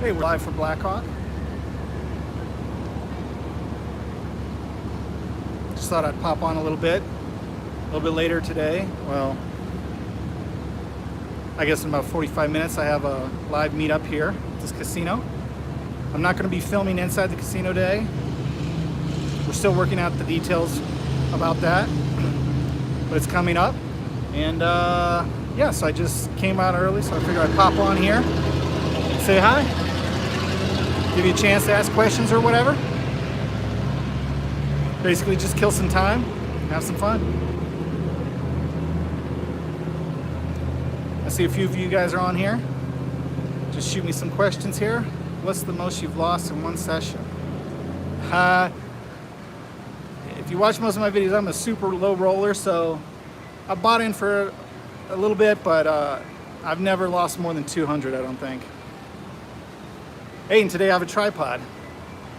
Hey, we're live for Blackhawk. Just thought I'd pop on a little bit later today. Well, I guess in about 45 minutes I have a live meetup here at this casino. I'm not going to be filming inside the casino today. We're still working out the details about that, but it's coming up. And yeah, so I just came out early, so I figured I'd pop on here, say hi, give you a chance to ask questions or whatever. Basically just kill some time, have some fun. I see a few of you guys are on here. Just shoot me some questions here. What's the most you've lost in one session? If you watch most of my videos, I'm a super low roller, so I bought in for a little bit, but I've never lost more than 200, I don't think. Hey, and today I have a tripod.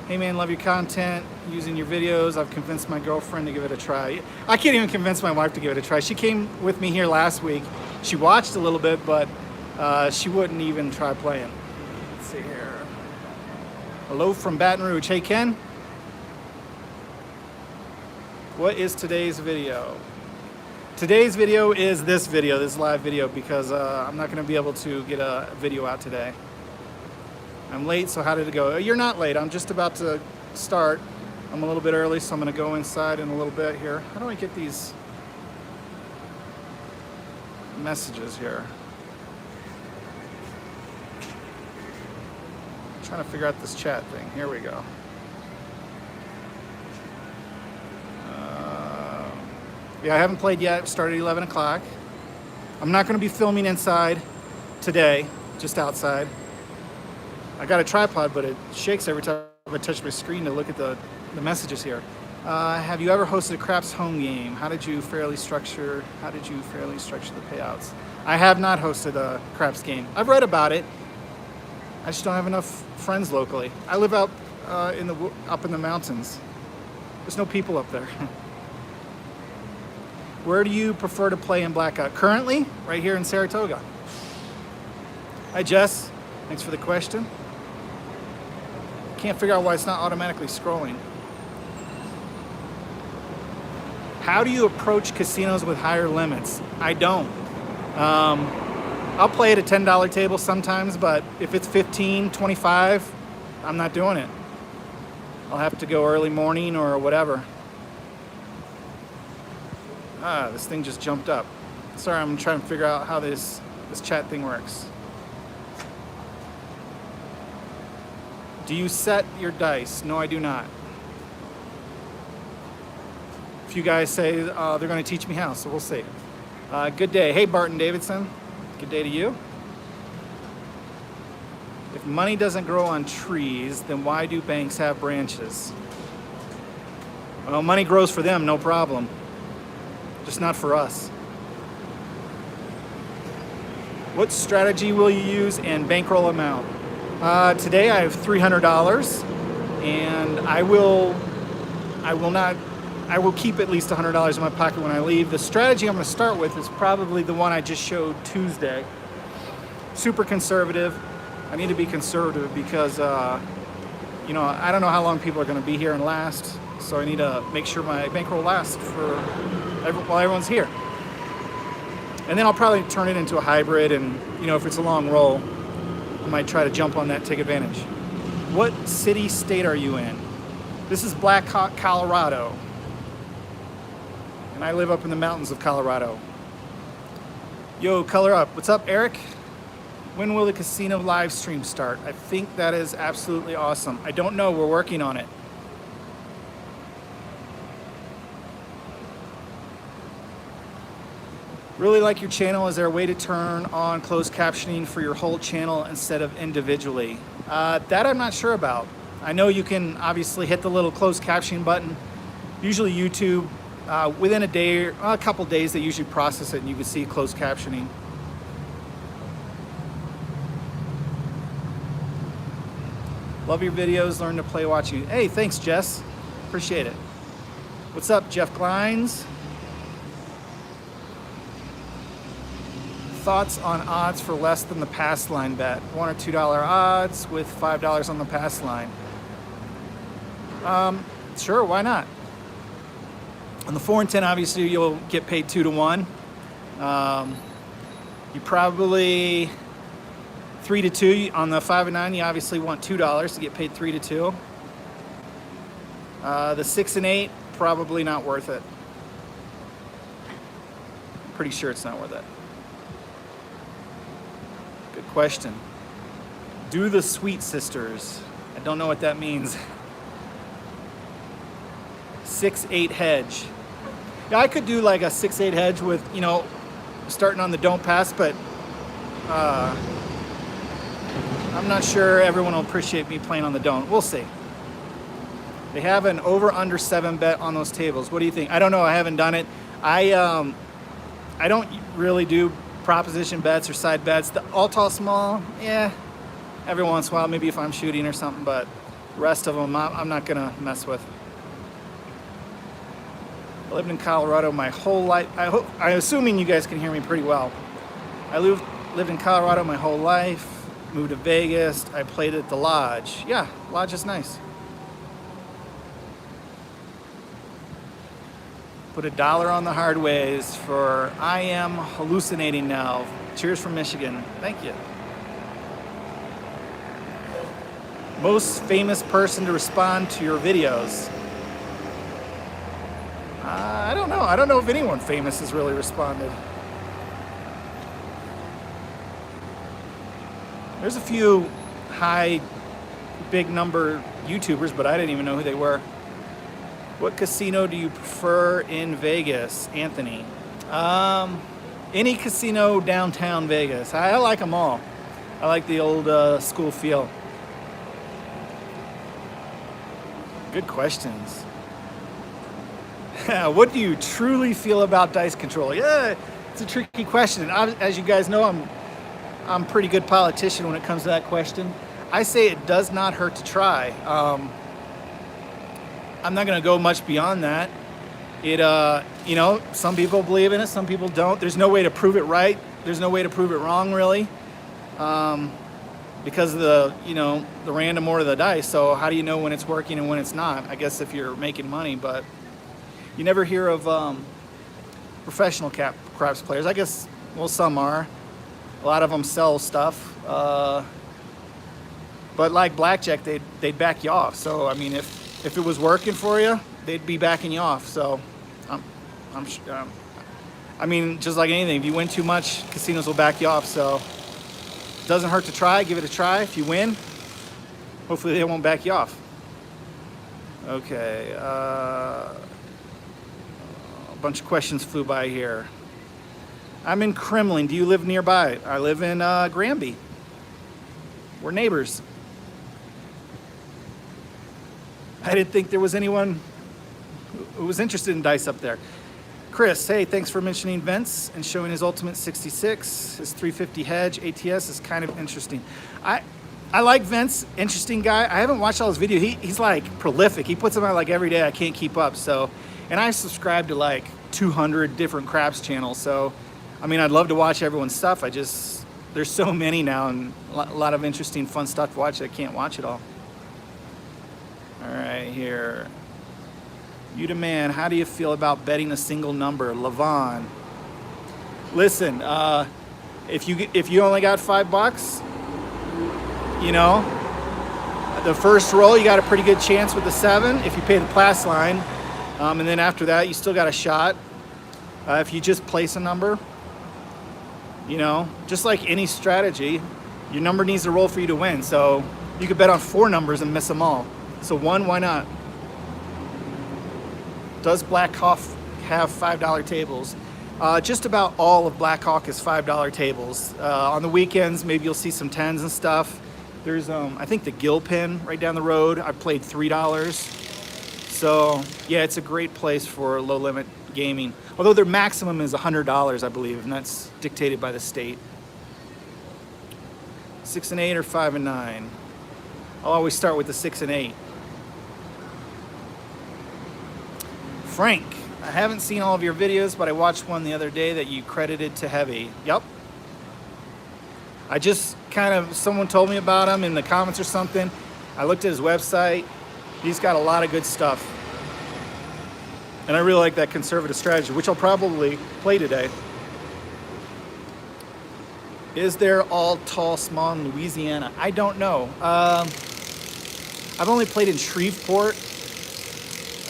Hey man, love your content, using your videos. I've convinced my girlfriend to give it a try. I can't even convince my wife to give it a try. She came with me here last week. She watched a little bit, but she wouldn't even try playing. Let's see here. Hello from Baton Rouge. Hey Ken. What is today's video? Today's video is this live video, because I'm not gonna be able to get a video out today. I'm late, so how did it go? You're not late, I'm just about to start. I'm a little bit early, so I'm gonna go inside in a little bit here. How do I get these messages here? I'm trying to figure out this chat thing. Here we go. Yeah, I haven't played yet. Started at 11 o'clock. I'm not going to be filming inside today, just outside. I got a tripod, but it shakes every time I touch my screen to look at the messages here. Have you ever hosted a craps home game? How did you fairly structure the payouts? I have not hosted a craps game. I've read about it. I just don't have enough friends locally. I live up in the mountains. There's no people up there. Where do you prefer to play in Blackout? Currently, right here in Saratoga. Hi Jess, thanks for the question. Can't figure out why it's not automatically scrolling. How do you approach casinos with higher limits? I don't. I'll play at a $10 table sometimes, but if it's 15, 25, I'm not doing it. I'll have to go early morning or whatever. This thing just jumped up. Sorry, I'm trying to figure out how this chat thing works. Do you set your dice? No, I do not. A few guys say they're going to teach me how, so we'll see. Good day. Hey, Barton Davidson. Good day to you. If money doesn't grow on trees, then why do banks have branches? Well, money grows for them, no problem. Just not for us. What strategy will you use and bankroll amount? Today I have $300, and I will keep at least $100 in my pocket when I leave. The strategy I'm going to start with is probably the one I just showed Tuesday. Super conservative. I need to be conservative because you know, I don't know how long people are going to be here and last, so I need to make sure my bankroll lasts while everyone's here. And then I'll probably turn it into a hybrid, and you know, if it's a long roll, I might try to jump on that, take advantage. What city, state are you in? This is Blackhawk, Colorado. And I live up in the mountains of Colorado. Yo, color up. What's up, Eric? When will the casino live stream start? I think that is absolutely awesome. I don't know, we're working on it. Really like your channel. Is there a way to turn on closed captioning for your whole channel instead of individually? That I'm not sure about. I know you can obviously hit the little closed captioning button. Usually YouTube, within a day or a couple days, they usually process it and you can see closed captioning. Love your videos, learn to play watching. Hey, thanks Jess, appreciate it. What's up, Jeff Glines? Thoughts on odds for less than the pass line bet? $1 or $2 odds with $5 on the pass line. Sure, why not? On the 4 and 10, obviously you'll get paid 2 to 1. You probably 3 to 2 on the 5 and 9. You obviously want $2 to get paid 3 to 2. The 6 and 8, probably not worth it. Pretty sure it's not worth it. Good question. Do the Sweet Sisters. I don't know what that means. 6-8 hedge. Yeah, I could do like a 6-8 hedge with, you know, starting on the don't pass, but I'm not sure everyone will appreciate me playing on the don't. We'll see. They have an over under 7 bet on those tables. What do you think? I don't know. I haven't done it. I don't really do proposition bets or side bets. The all tall small, yeah, every once in a while, maybe if I'm shooting or something, but the rest of them I'm not gonna mess with. I lived in Colorado my whole life. I'm assuming you guys can hear me pretty well. I lived in Colorado my whole life, moved to Vegas. I played at the Lodge. Yeah, Lodge is nice. Put $1 on the hard ways for I am hallucinating now. Cheers from Michigan. Thank you. Most famous person to respond to your videos? I don't know. I don't know if anyone famous has really responded. There's a few high, big number YouTubers, but I didn't even know who they were. What casino do you prefer in Vegas, Anthony? Any casino downtown Vegas. I like them all. I like the old school feel. Good questions. What do you truly feel about dice control? Yeah, it's a tricky question. As you guys know, I'm a pretty good politician when it comes to that question. I say it does not hurt to try. I'm not going to go much beyond that. It, you know, some people believe in it, some people don't. There's no way to prove it right. There's no way to prove it wrong, really, because of the, you know, the random order of the dice. So how do you know when it's working and when it's not? I guess if you're making money, but you never hear of professional craps players. I guess, well, some are. A lot of them sell stuff, but like blackjack, they'd back you off. So I mean, if it was working for you, they'd be backing you off. So, I mean, just like anything, if you win too much, casinos will back you off. So, it doesn't hurt to try. Give it a try. If you win, hopefully they won't back you off. Okay. A bunch of questions flew by here. I'm in Kremlin. Do you live nearby? I live in Granby. We're neighbors. I didn't think there was anyone who was interested in dice up there. Chris, hey, thanks for mentioning Vince and showing his Ultimate 66. His 350 hedge ATS is kind of interesting. I like Vince, interesting guy. I haven't watched all his videos. He's like prolific. He puts them out like every day. I can't keep up. So, and I subscribe to like 200 different craps channels. So, I mean, I'd love to watch everyone's stuff. There's so many now and a lot of interesting, fun stuff to watch. I can't watch it all. All right, here. You demand, how do you feel about betting a single number? Levon. Listen, if you only got $5, you know, the first roll you got a pretty good chance with the 7 if you pay the pass line, and then after that you still got a shot. If you just place a number, you know, just like any strategy, your number needs to roll for you to win. So you could bet on 4 numbers and miss them all. So 1, why not? Does Black Hawk have $5 tables? Just about all of Black Hawk is $5 tables. On the weekends, maybe you'll see some 10s and stuff. There's, I think the Gill Pin right down the road. I played $3. So yeah, it's a great place for low limit gaming. Although their maximum is $100, I believe, and that's dictated by the state. 6 and 8 or 5 and 9? I'll always start with the 6 and 8. Frank, I haven't seen all of your videos, but I watched one the other day that you credited to Heavy. Yep. I just someone told me about him in the comments or something. I looked at his website. He's got a lot of good stuff. And I really like that conservative strategy, which I'll probably play today. Is there all tall, small in Louisiana? I don't know. I've only played in Shreveport.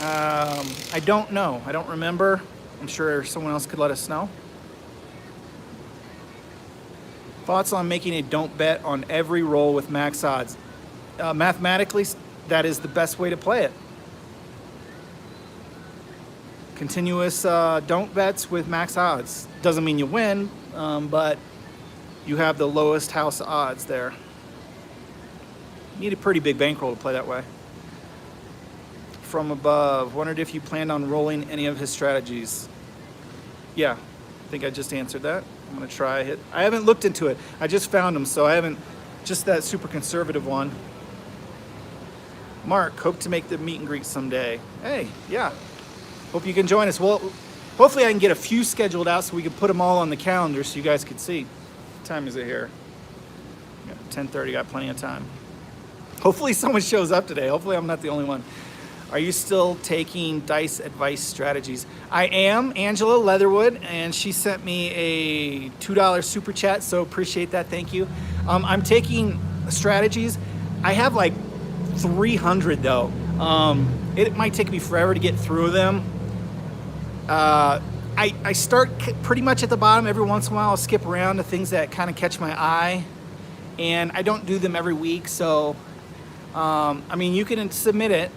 I don't know. I don't remember. I'm sure someone else could let us know. Thoughts on making a don't bet on every roll with max odds? Mathematically, that is the best way to play it. Continuous don't bets with max odds. Doesn't mean you win, but you have the lowest house odds there. You need a pretty big bankroll to play that way. From above, wondered if you planned on rolling any of his strategies. Yeah, I think I just answered that. I'm gonna try it. I haven't looked into it. I just found them, so I haven't, just that super conservative one. Mark, hope to make the meet and greet someday. Hey, yeah. Hope you can join us. Well, hopefully I can get a few scheduled out so we can put them all on the calendar so you guys can see. What time is it here? 10:30, got plenty of time. Hopefully someone shows up today. Hopefully I'm not the only one. Are you still taking dice advice strategies? I am, Angela Leatherwood, and she sent me a $2 super chat, so appreciate that, thank you. I'm taking strategies. I have like 300 though. It might take me forever to get through them. I start pretty much at the bottom. Every once in a while I'll skip around to things that kind of catch my eye, and I don't do them every week, so I mean, you can submit it.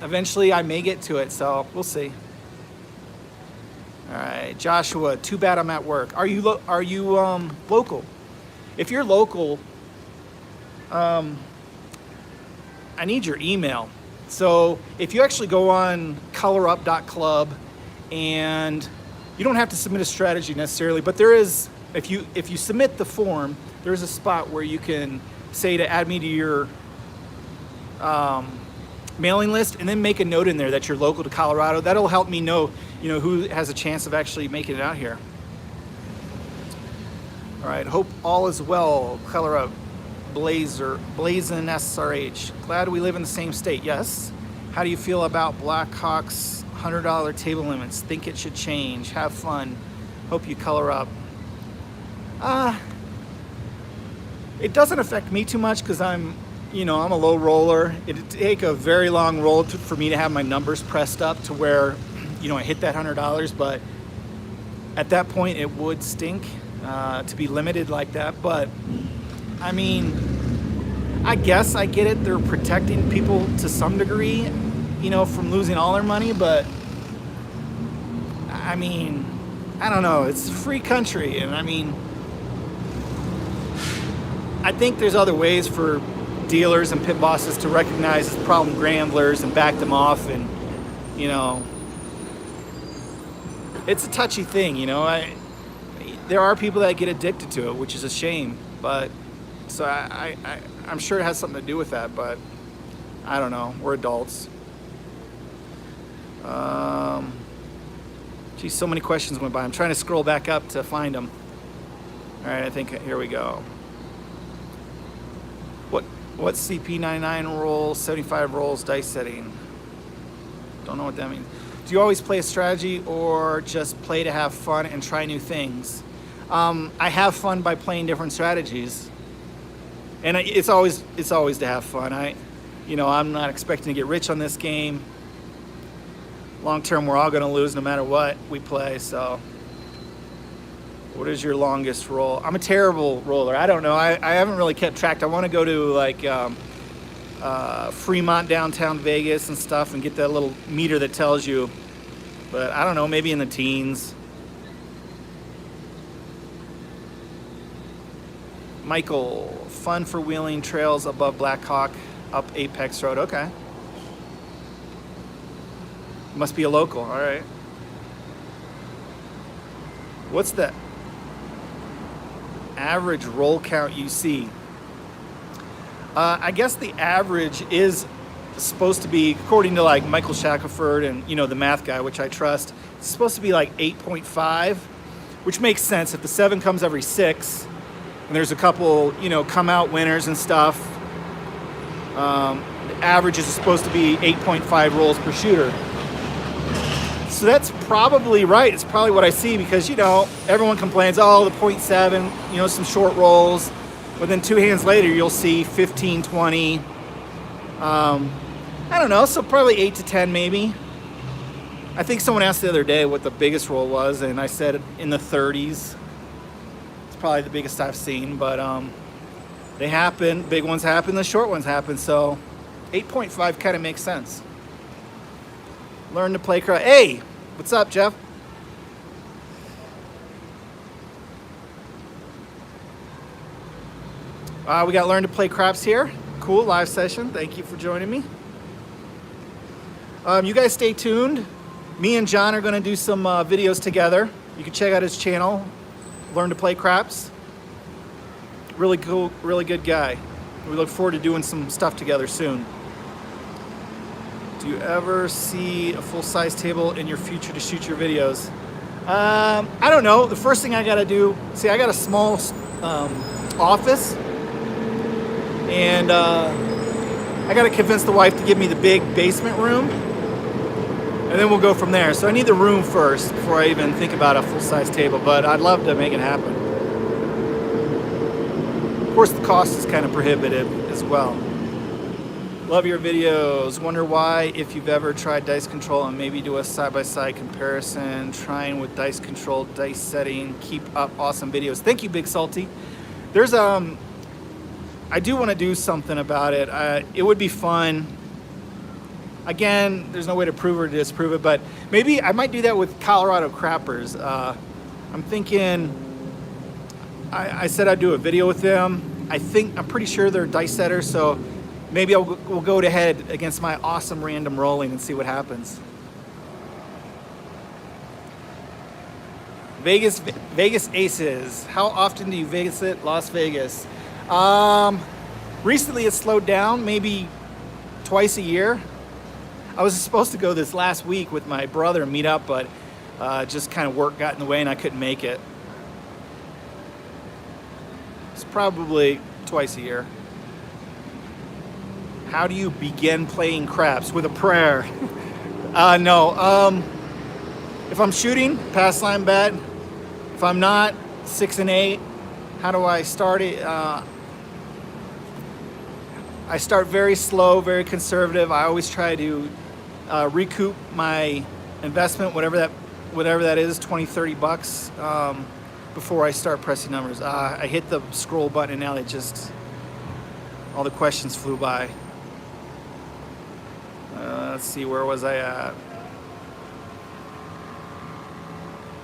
Eventually I may get to it, so we'll see. All right, Joshua, too bad I'm at work. Are you local? If you're local, I need your email. So if you actually go on colorup.club, and you don't have to submit a strategy necessarily, but there is, if you submit the form, there's a spot where you can say to add me to your mailing list, and then make a note in there that you're local to Colorado. That'll help me know, who has a chance of actually making it out here. All right, hope all is well. Color Up, Blazin SRH. Glad we live in the same state. Yes. How do you feel about Blackhawks $100 table limits? Think it should change. Have fun. Hope you color up. It doesn't affect me too much because I'm a low roller. It'd take a very long roll for me to have my numbers pressed up to where, I hit that $100, but at that point it would stink to be limited like that. But I mean, I guess I get it. They're protecting people to some degree, from losing all their money, but I mean, I don't know. It's a free country, and I mean, I think there's other ways for dealers and pit bosses to recognize problem gamblers and back them off, and it's a touchy thing. There are people that get addicted to it, which is a shame, but so I'm sure it has something to do with that, but I don't know. We're adults. Geez, so many questions went by. I'm trying to scroll back up to find them. All right, I think here we go. What CP99 roll, 75 rolls, dice setting? Don't know what that means. Do you always play a strategy or just play to have fun and try new things? I have fun by playing different strategies, and it's always to have fun. I'm not expecting to get rich on this game. Long term, we're all going to lose no matter what we play. So, what is your longest roll? I'm a terrible roller. I don't know. I haven't really kept track. I want to go to like Fremont, downtown Vegas and stuff, and get that little meter that tells you. But I don't know. Maybe in the teens. Michael, fun for wheeling trails above Blackhawk, up Apex Road. Okay. Must be a local. All right. What's the average roll count you see? I guess the average is supposed to be, according to like Michael Shackelford and the math guy, which I trust, it's supposed to be like 8.5, which makes sense. If the 7 comes every 6, And there's a couple, you know, come out winners and stuff. The average is supposed to be 8.5 rolls per shooter. So that's probably right. It's probably what I see because, you know, everyone complains, oh, the 0.7, you know, some short rolls. But then 2 hands later, you'll see 15, 20. I don't know, so probably 8 to 10 maybe. I think someone asked the other day what the biggest roll was, and I said in the 30s. It's probably the biggest I've seen, but they happen. Big ones happen, the short ones happen, so 8.5 kind of makes sense. Learn to play craps. Hey, what's up, Jeff? We got Learn to Play Craps here. Cool, live session. Thank you for joining me. You guys stay tuned. Me and John are going to do some videos together. You can check out his channel, Learn to Play Craps. Really cool, really good guy. We look forward to doing some stuff together soon. Do you ever see a full-size table in your future to shoot your videos? I don't know. The first thing I got to do, see, I got a small office, and I got to convince the wife to give me the big basement room, and then we'll go from there. So I need the room first before I even think about a full-size table, but I'd love to make it happen. Of course, the cost is kind of prohibitive as well. Love your videos. Wonder why, if you've ever tried dice control, and maybe do a side-by-side comparison, trying with dice control, dice setting. Keep up awesome videos. Thank you, Big Salty. There's I do want to do something about it. It would be fun. Again, there's no way to prove or disprove it, but maybe I might do that with Colorado Crappers. I'm thinking, I said I'd do a video with them. I'm pretty sure they're dice setters, so maybe we'll go ahead against my awesome random rolling and see what happens. Vegas Aces. How often do you visit Las Vegas? Recently it's slowed down, maybe twice a year. I was supposed to go this last week with my brother and meet up, but just kind of work got in the way and I couldn't make it. It's probably twice a year. How do you begin playing craps? With a prayer. No. If I'm shooting, pass line bet. If I'm not, 6 and 8. How do I start it? I start very slow, very conservative. I always try to recoup my investment, whatever that is, 20, 30 bucks, before I start pressing numbers. I hit the scroll button and now all the questions flew by. Let's see, where was I at?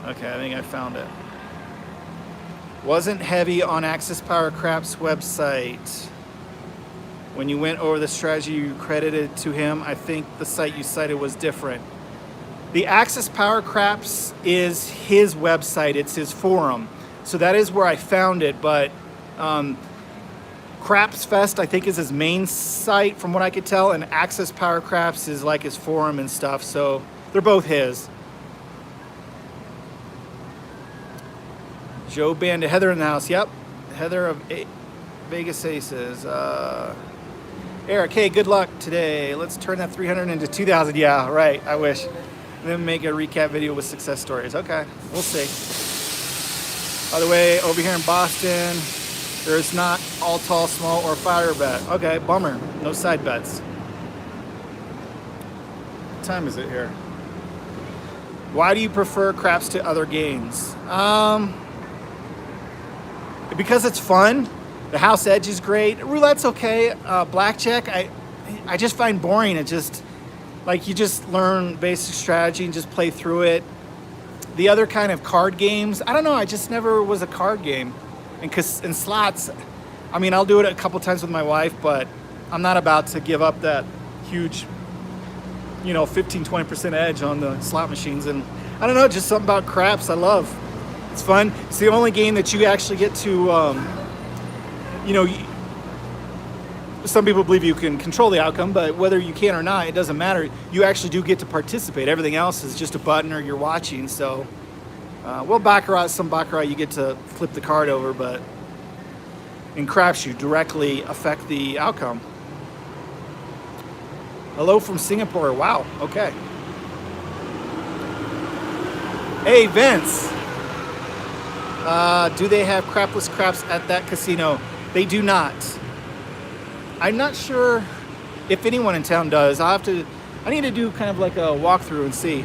Okay, I think I found it. Wasn't heavy on Axis Power Craps website. When you went over the strategy you credited to him, I think the site you cited was different. The Axis Power Craps is his website, it's his forum. So that is where I found it, but Craps Fest, I think, is his main site from what I could tell, and Axis Power Craps is like his forum and stuff, so they're both his. Joe Bandit, Heather in the house, yep. Heather of Vegas Aces. Eric, hey, good luck today. Let's turn that 300 into 2,000. Yeah, right, I wish. And then make a recap video with success stories. Okay, we'll see. By the way, over here in Boston, there's not all tall, small, or fire bet. Okay, bummer. No side bets. What time is it here? Why do you prefer craps to other games? Because it's fun. The house edge is great. Roulette's okay. Blackjack, I just find boring. It just, like, you just learn basic strategy and just play through it. The other kind of card games, I don't know, I just never was a card game. And slots, I mean, I'll do it a couple times with my wife, but I'm not about to give up that huge, 15, 20% edge on the slot machines. And I don't know, just something about craps I love. It's fun. It's the only game that you actually get to, some people believe you can control the outcome, but whether you can or not, it doesn't matter. You actually do get to participate. Everything else is just a button or you're watching. So, well, Baccarat, some Baccarat, you get to flip the card over, but in crapshoot directly affect the outcome. Hello from Singapore. Wow. Okay. Hey, Vince. Do they have crapless craps at that casino? They do not. I'm not sure if anyone in town does. I need to do kind of like a walkthrough and see.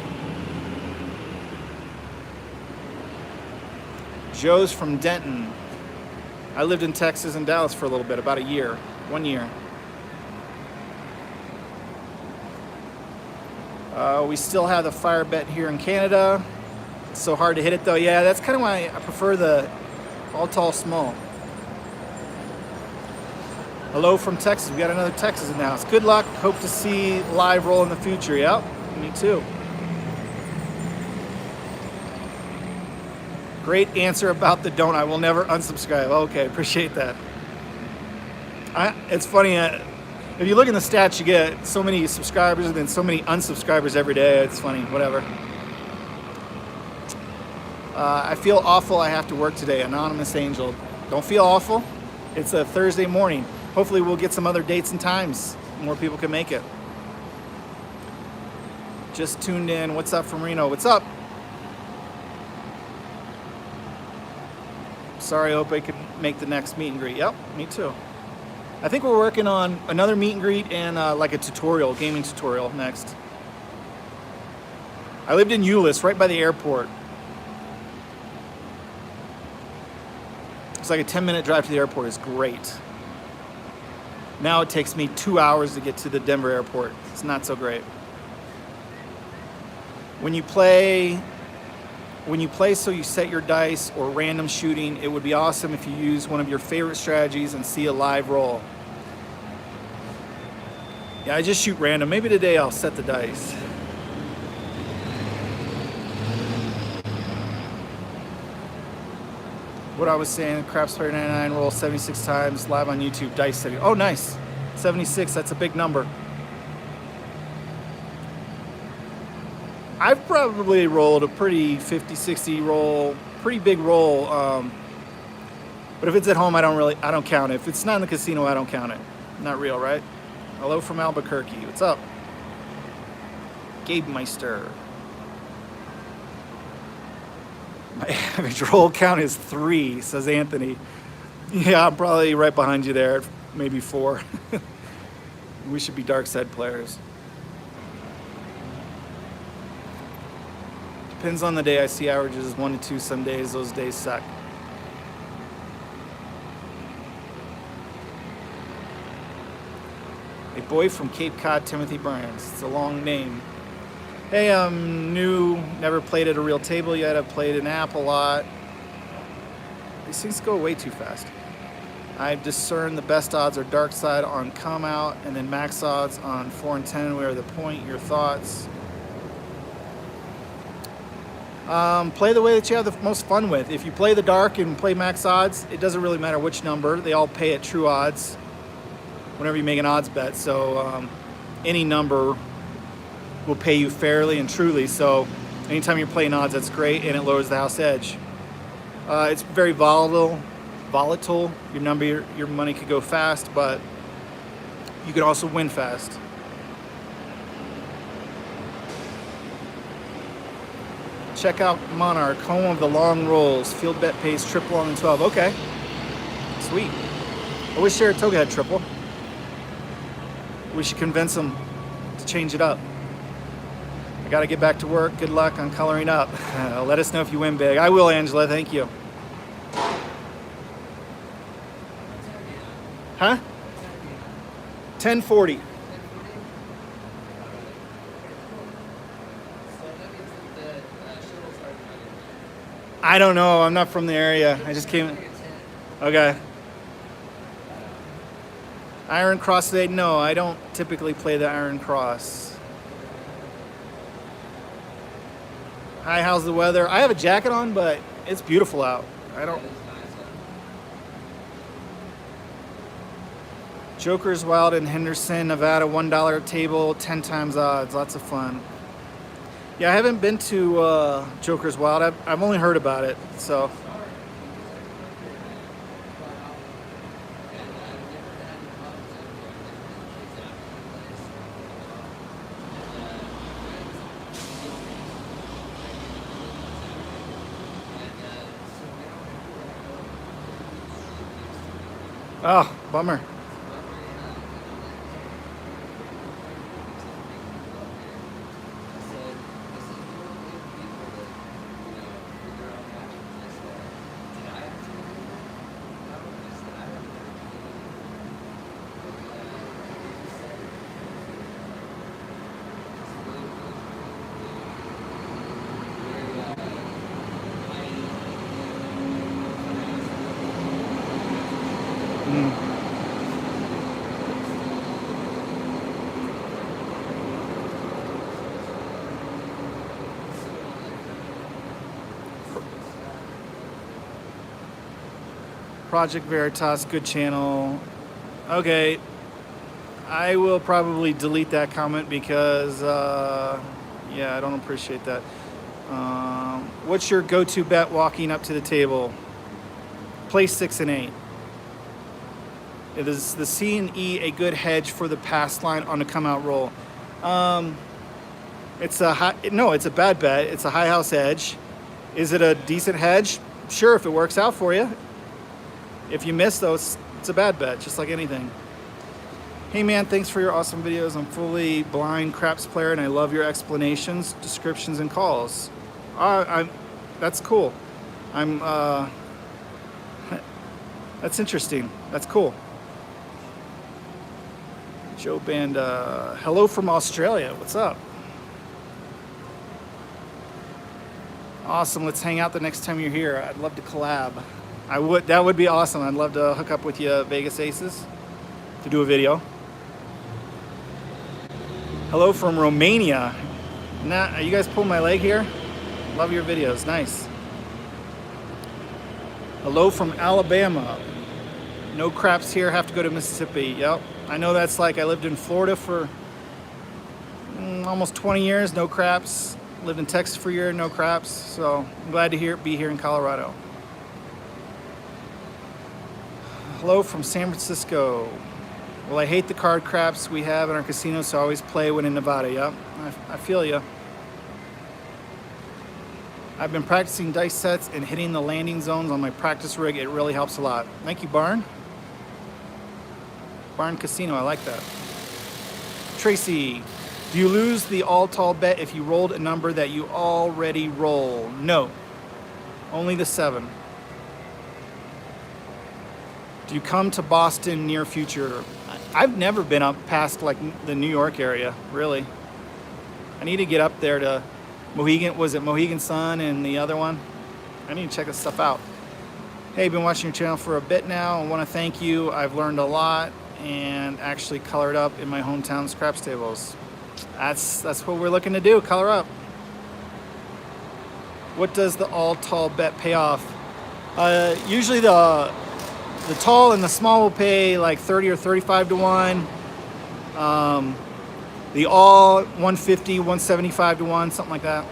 Joe's from Denton. I lived in Texas and Dallas for a little bit, about a year, 1 year. We still have the fire bet here in Canada. It's so hard to hit it though. Yeah, that's kind of why I prefer the all tall small. Hello from Texas. We got another Texas in the house. Good luck. Hope to see live roll in the future. Yep, me too. Great answer about the don't. I will never unsubscribe. Okay, appreciate that. It's funny. If you look in the stats, you get so many subscribers and then so many unsubscribers every day. It's funny, whatever. I feel awful. I have to work today. Anonymous Angel. Don't feel awful. It's a Thursday morning. Hopefully we'll get some other dates and times. More people can make it. Just tuned in. What's up from Reno? What's up? Sorry, I hope I could make the next meet and greet. Yep, me too. I think we're working on another meet and greet and like a tutorial, gaming tutorial next. I lived in Euless, right by the airport. It's like a 10-minute drive to the airport is great. Now it takes me 2 hours to get to the Denver airport. It's not so great. When you play so you set your dice or random shooting, it would be awesome if you use one of your favorite strategies and see a live roll. Yeah, I just shoot random. Maybe today I'll set the dice. What I was saying, Craps Player 99 roll 76 times live on YouTube, dice setting. Oh, nice. 76, that's a big number. I've probably rolled a pretty 50-60 roll, pretty big roll. But if it's at home, I don't count it. If it's not in the casino, I don't count it. Not real, right? Hello from Albuquerque. What's up? Gabe Meister. My average roll count is 3, says Anthony. Yeah, I'm probably right behind you there, maybe 4. We should be dark side players. Depends on the day. I see averages 1 to 2 some days. Those days suck. A boy from Cape Cod, Timothy Bryans. It's a long name. Hey, I'm new, never played at a real table yet. I've played an app a lot. These things go way too fast. I've discerned the best odds are dark side on come out and then max odds on 4 and 10. Where the point, your thoughts? Play the way that you have the most fun with. If you play the dark and play max odds, it doesn't really matter which number. They all pay at true odds whenever you make an odds bet. So any number will pay you fairly and truly. So anytime you're playing odds, that's great, and it lowers the house edge. It's very volatile. Your money could go fast, but you can also win fast. Check out Monarch, home of the long rolls. Field bet pays triple on the 12. Okay, sweet. I wish Saratoga had triple. We should convince them to change it up. I got to get back to work. Good luck on coloring up. Let us know if you win big. I will, Angela. Thank you. Huh? 10:40. I don't know. I'm not from the area. I just came. Okay. Iron Cross today? No, I don't typically play the Iron Cross. Hi, how's the weather? I have a jacket on, but it's beautiful out. I don't. Joker's Wild in Henderson, Nevada, $1 table, 10 times odds. Lots of fun. Yeah, I haven't been to Joker's Wild. I've only heard about it, so. Oh, bummer. Project Veritas, good channel. Okay, I will probably delete that comment because, yeah, I don't appreciate that. What's your go-to bet walking up to the table? Play 6 and 8. Is the C and E a good hedge for the pass line on a come-out roll? It's a it's a bad bet. It's a high house edge. Is it a decent hedge? Sure, if it works out for you. If you miss, though, it's a bad bet, just like anything. Hey man, thanks for your awesome videos. I'm fully blind craps player and I love your explanations, descriptions, and calls. That's cool. That's interesting. That's cool. Joe Band, hello from Australia. What's up? Awesome. Let's hang out the next time you're here. I'd love to collab. That would be awesome. I'd love to hook up with you, Vegas Aces, to do a video. Hello from Romania. Are you guys pulling my leg here? Love your videos. Nice. Hello from Alabama. No craps here. Have to go to Mississippi. Yep. I know that's like I lived in Florida for almost 20 years. No craps. Lived in Texas for a year. No craps. So I'm glad to be here in Colorado. Hello from San Francisco. Well, I hate the card craps we have in our casino, so I always play when in Nevada. Yep, I feel you. I've been practicing dice sets and hitting the landing zones on my practice rig. It really helps a lot. Thank you, Barn. Barn Casino, I like that. Tracy, do you lose the all-tall bet if you rolled a number that you already roll? No, only the 7. Do you come to Boston near future? I've never been up past like the New York area, really. I need to get up there to Mohegan. Was it Mohegan Sun and the other one? I need to check this stuff out. Hey, been watching your channel for a bit now. I want to thank you. I've learned a lot and actually colored up in my hometown's craps tables. That's what we're looking to do, color up. What does the all-tall bet pay off? Usually the tall and the small will pay like 30 or 35 to 1. The all 150, 175 to 1, something like that.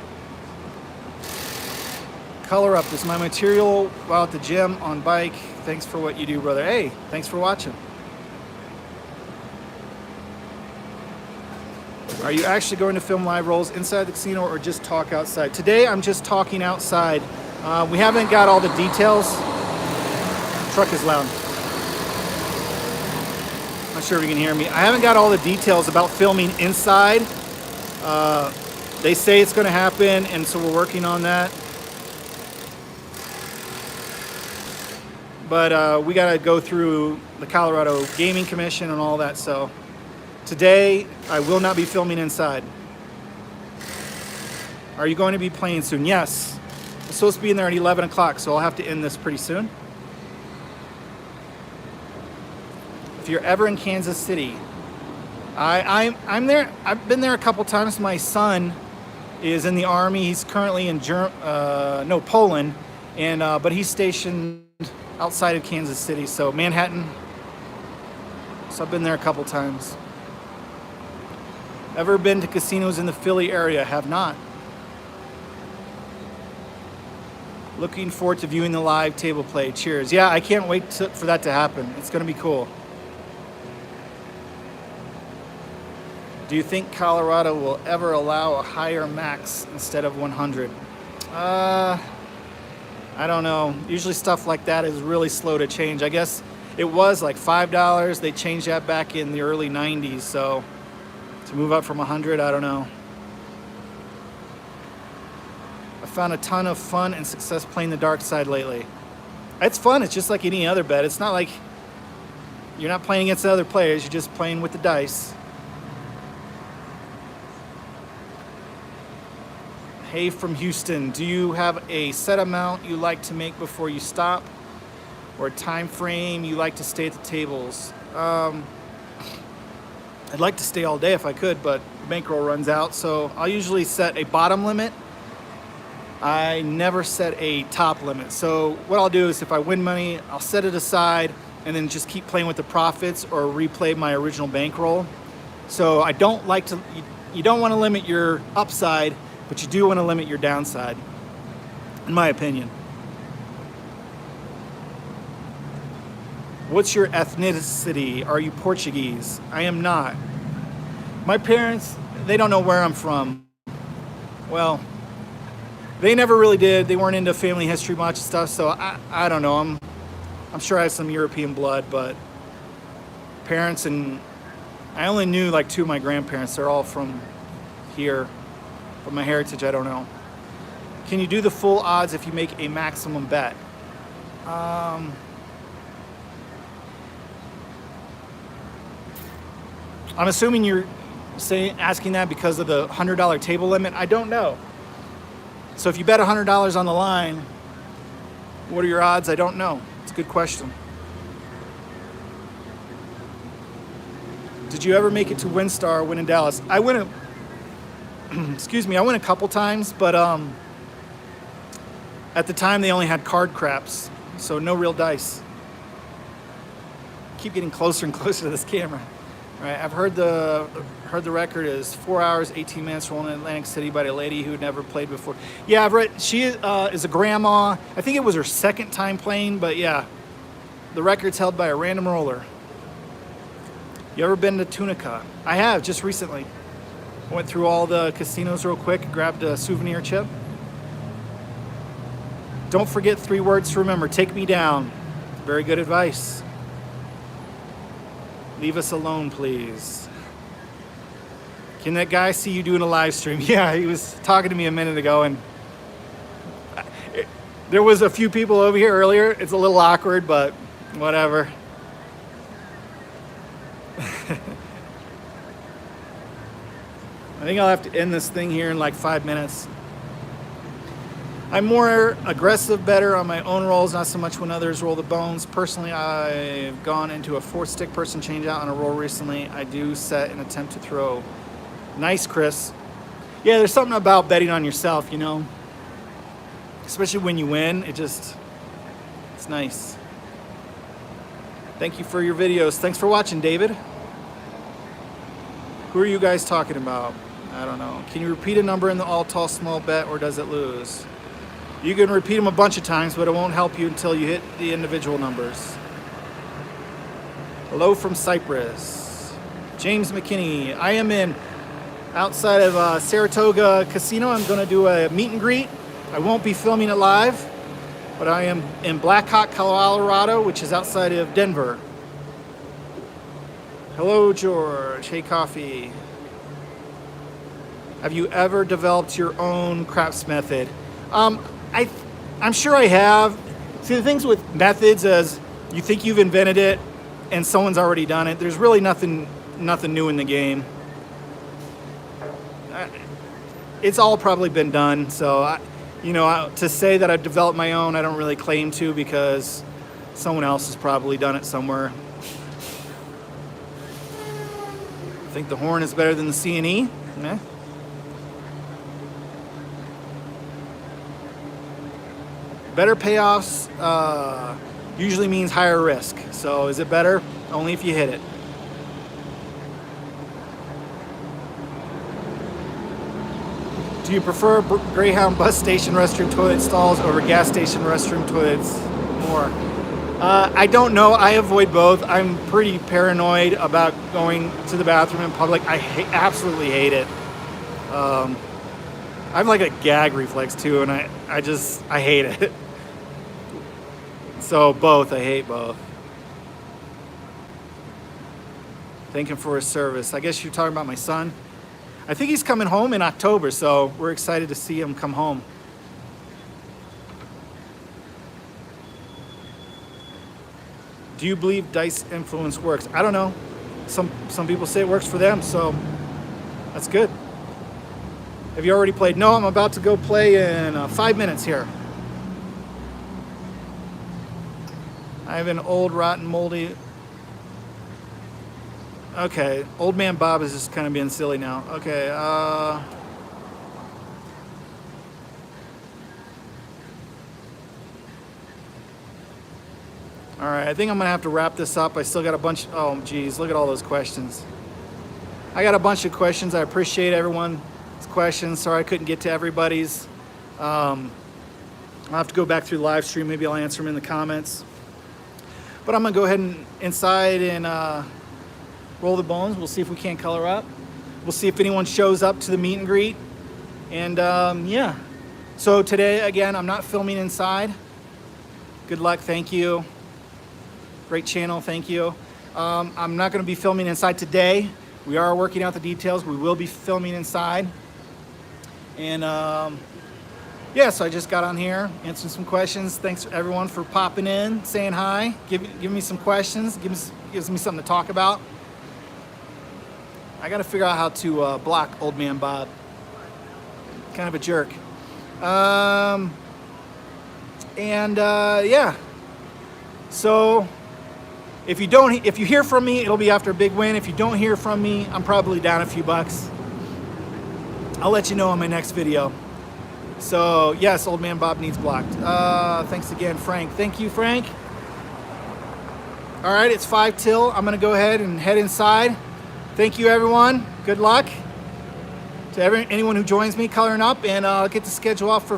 Color up is my material while at the gym on bike. Thanks for what you do, brother. Hey, thanks for watching. Are you actually going to film live rolls inside the casino or just talk outside? Today I'm just talking outside. We haven't got all the details. Truck is loud. Not sure if you can hear me. I haven't got all the details about filming inside. They say it's going to happen, and so we're working on that. But we got to go through the Colorado Gaming Commission and all that. So today I will not be filming inside. Are you going to be playing soon? Yes. I'm supposed to be in there at 11 o'clock, so I'll have to end this pretty soon. If you're ever in Kansas City, I'm there. I've been there a couple times. My son is in the Army. He's currently in Poland, and but he's stationed outside of Kansas City, so Manhattan. So I've been there a couple times. Ever been to casinos in the Philly area? Have not. Looking forward to viewing the live table play. Cheers. Yeah, I can't wait for that to happen. It's going to be cool. Do you think Colorado will ever allow a higher max instead of 100? I don't know. Usually stuff like that is really slow to change. I guess It was like $5. They changed that back in the early 90s. So to move up from 100, I don't know. I found a ton of fun and success playing the dark side lately. It's fun. It's just like any other bet. It's not like you're not playing against other players. You're just playing with the dice. Hey from Houston, do you have a set amount you like to make before you stop, or a time frame you like to stay at the tables? I'd like to stay all day if I could, but bankroll runs out, so I'll usually set a bottom limit. I never set a top limit. So what I'll do is if I win money, I'll set it aside and then just keep playing with the profits or replay my original bankroll. So I don't like to, you don't want to limit your upside, but you do want to limit your downside, in my opinion. What's your ethnicity? Are you Portuguese? I am not. My parents, they don't know where I'm from. Well, they never really did. They weren't into family history much and stuff, so I don't know. I'm sure I have some European blood, but parents, and I only knew like 2 of my grandparents. They're all from here, but my heritage, I don't know. Can you do the full odds if you make a maximum bet? I'm assuming you're asking that because of the $100 table limit. I don't know. So if you bet $100 on the line, what are your odds? I don't know. It's a good question. Did you ever make it to WinStar, win in Dallas? I went excuse me, I went a couple times, but at the time they only had card craps, so no real dice. Keep getting closer and closer to this camera. All right, I've heard the record is 4 hours, 18 minutes rolling in Atlantic City by a lady who had never played before. Yeah, I've read, she is a grandma. I think it was her second time playing, but yeah, the record's held by a random roller. You ever been to Tunica? I have, just recently. I went through all the casinos real quick, grabbed a souvenir chip. Don't forget 3 words to remember. Take me down. Very good advice. Leave us alone, please. Can that guy see you doing a live stream? Yeah, he was talking to me a minute ago, and there was a few people over here earlier. It's a little awkward, but whatever. I think I'll have to end this thing here in like 5 minutes. I'm more aggressive better on my own rolls, not so much when others roll the bones. Personally, I've gone into a 4-stick person change out on a roll recently. I do set an attempt to throw. Nice, Chris. Yeah, there's something about betting on yourself, you know. Especially when you win, it's nice. Thank you for your videos. Thanks for watching, David. Who are you guys talking about? I don't know. Can you repeat a number in the all tall small bet, or does it lose? You can repeat them a bunch of times, but it won't help you until you hit the individual numbers. Hello from Cyprus. James McKinney. I am in outside of Saratoga Casino. I'm going to do a meet and greet. I won't be filming it live, but I am in Blackhawk, Colorado, which is outside of Denver. Hello, George. Hey, Coffee. Have you ever developed your own craps method? I'm sure I have. See, the things with methods is you think you've invented it and someone's already done it. There's really nothing new in the game. It's all probably been done. So, to say that I've developed my own, I don't really claim to, because someone else has probably done it somewhere. I think the horn is better than the C&E. Yeah. Better payoffs usually means higher risk. So is it better? Only if you hit it. Do you prefer Greyhound bus station restroom toilet stalls over gas station restroom toilets more? I don't know. I avoid both. I'm pretty paranoid about going to the bathroom in public. I absolutely hate it. I have like a gag reflex too, and I hate it. So both, I hate both. Thank him for his service. I guess you're talking about my son. I think he's coming home in October, so we're excited to see him come home. Do you believe dice influence works? I don't know. Some people say it works for them, so that's good. Have you already played? No, I'm about to go play in 5 minutes here. I have an old, rotten, moldy... Okay, old man Bob is just kind of being silly now. Okay, all right, I think I'm gonna have to wrap this up. I still got a bunch, oh geez, look at all those questions. I got a bunch of questions. I appreciate everyone's questions. Sorry I couldn't get to everybody's. I'll have to go back through the live stream. Maybe I'll answer them in the comments. But I'm gonna go ahead and inside and roll the bones. We'll see if we can't color up. We'll see if anyone shows up to the meet and greet. And yeah. So today, again, I'm not filming inside. Good luck, thank you. Great channel, thank you. I'm not gonna be filming inside today. We are working out the details. We will be filming inside. And yeah, so I just got on here, answering some questions. Thanks everyone for popping in, saying hi, give me some questions, gives me something to talk about. I gotta figure out how to block old man Bob. Kind of a jerk. Yeah. So if you hear from me, it'll be after a big win. If you don't hear from me, I'm probably down a few bucks. I'll let you know in my next video. So yes, old man Bob needs blocked. Thanks again, Frank. Thank you, Frank. All right, it's 5 till. I'm gonna go ahead and head inside. Thank you, everyone. Good luck to anyone who joins me coloring up, and I'll get the schedule off for